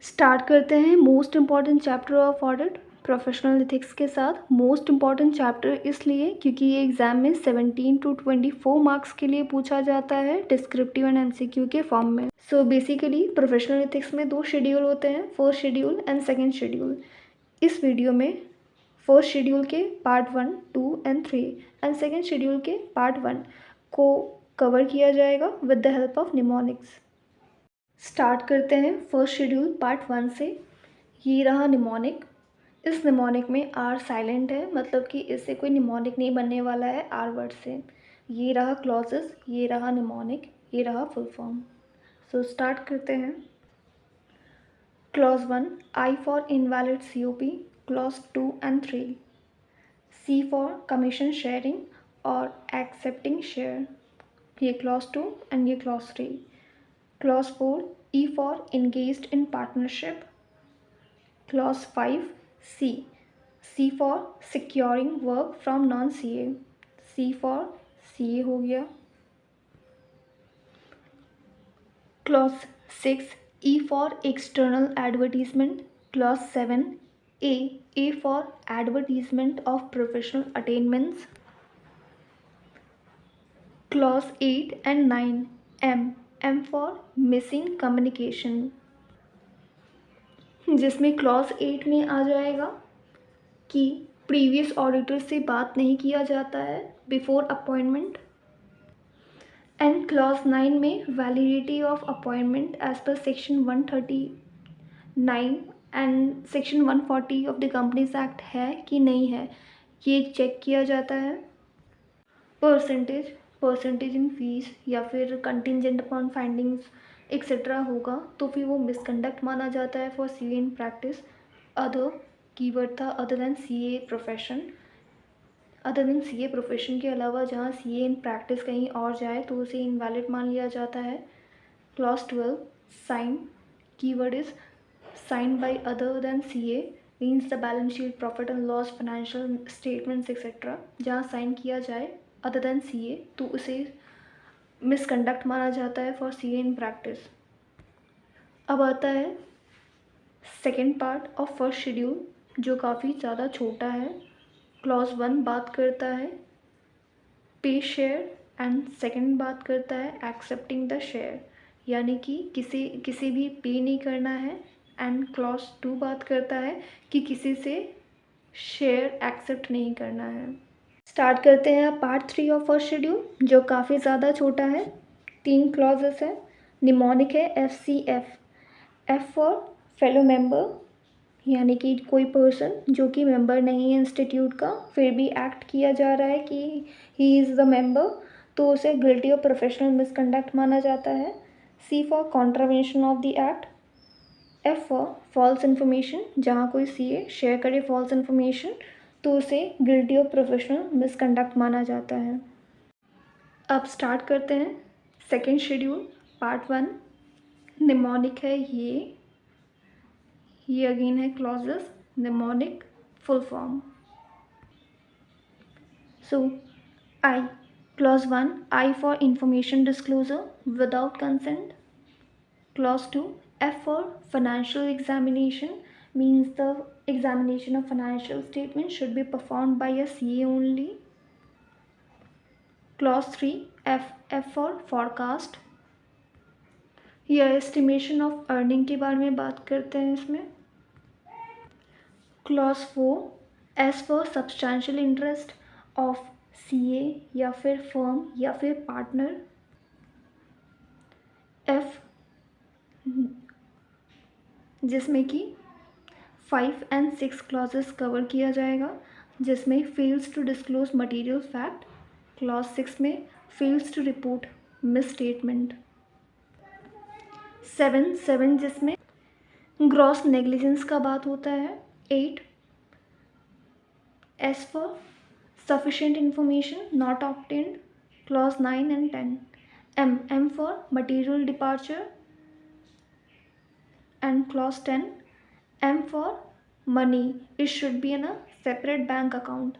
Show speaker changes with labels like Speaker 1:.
Speaker 1: Start करते हैं most important chapter of audit professional ethics के साथ। मोस्ट इम्पॉर्टेंट चैप्टर इसलिए क्योंकि ये एग्ज़ाम में 17 to 24 मार्क्स के लिए पूछा जाता है डिस्क्रिप्टिव एंड एमसीक्यू के फॉर्म में। सो बेसिकली प्रोफेशनल एथिक्स में 2 शेड्यूल होते हैं, first schedule and second schedule. इस वीडियो में फर्स्ट शेड्यूल के part 1, 2 and 3 and second schedule के पार्ट 1 को कवर किया जाएगा with the help of mnemonics. Start करते हैं फर्स्ट शेड्यूल पार्ट 1 से। ये रहा निमोनिक। इस निमोनिक में आर साइलेंट है, मतलब कि इससे कोई निमोनिक नहीं बनने वाला है आर वर्ड से। ये रहा क्लॉजेस, ये रहा निमोनिक, ये रहा फुल फॉर्म। सो स्टार्ट करते हैं। Clause 1 I for invalid COP, clause 2 and 3 C for commission sharing और एक्सेप्टिंग शेयर, ये क्लॉज 2 एंड ये clause 3। Clause 4 E for engaged in partnership. Clause 5 C for securing work from non-CA, C for CA हो गया। Clause 6 E for external advertisement. Clause 7 A for advertisement of professional attainments. Clause 8 and 9 M for missing communication, जिसमें clause 8 में आ जाएगा कि previous auditor से बात नहीं किया जाता है बिफोर अपॉइंटमेंट। एंड क्लॉज 9 में validity of appointment as per section 139 and section 140 of the companies act है कि नहीं है, ये चेक किया जाता है। परसेंटेज इन फीस या फिर कंटिजेंट अपॉन फाइंडिंग्स एक्सेट्रा होगा तो फिर वो मिसकंडक्ट माना जाता है for CA in practice. Other keyword था other than CA profession. Other than CA profession के अलावा जहाँ CA इन प्रैक्टिस कहीं और जाए तो उसे इनवैलिड मान लिया जाता है। Clause 12 sign, keyword is sign by other than CA means the balance sheet, profit and loss, financial statements etcetera. जहाँ साइन किया जाए अदर दैन CA तो उसे मिसकंडक्ट माना जाता है फॉर CA इन प्रैक्टिस। अब आता है second part of first schedule जो काफ़ी ज़्यादा छोटा है। क्लॉज 1 बात करता है पे शेयर एंड सेकेंड बात करता है एक्सेप्टिंग द शेयर, यानी कि किसी भी पे नहीं करना है। एंड क्लॉज 2 बात करता है कि किसी से शेयर एक्सेप्ट नहीं करना है। स्टार्ट करते हैं पार्ट 3 ऑफ फर्स्ट शेड्यूल जो काफ़ी ज़्यादा छोटा है। 3 क्लॉजेस है। निमोनिक है FCF, F for fellow member, यानी कि कोई पर्सन जो कि मेंबर नहीं है इंस्टीट्यूट का फिर भी एक्ट किया जा रहा है कि ही इज़ द मेंबर तो उसे गिल्टी ऑफ प्रोफेशनल मिसकंडक्ट माना जाता है। C for contravention of the act. F for false information, जहाँ कोई CA शेयर करे फॉल्स इन्फॉर्मेशन तो उसे गिल्टी ऑफ प्रोफेशनल मिसकंडक्ट माना जाता है। अब स्टार्ट करते हैं सेकेंड शेड्यूल पार्ट 1। निमोनिक है ये अगेन है clauses, mnemonic full form. So I, clause 1 I for information disclosure without consent. Clause 2 F for financial examination means the examination of financial statements should be performed by a CA only. Clause 3 F for forecast, यह estimation of earning के बारे में बात करते हैं इसमें। Clause 4 S for substantial interest of CA या फिर firm या फिर partner। F जिसमें कि 5 एंड 6 क्लॉजेस कवर किया जाएगा, जिसमें fails to disclose material fact. Clause 6 में fails to report misstatement. 7 जिसमें ग्रॉस नेग्लिजेंस का बात होता है। 8 S for sufficient information not obtained. Clause 9 and 10 M for material departure and clause 10 M for money, it should be in a separate bank account।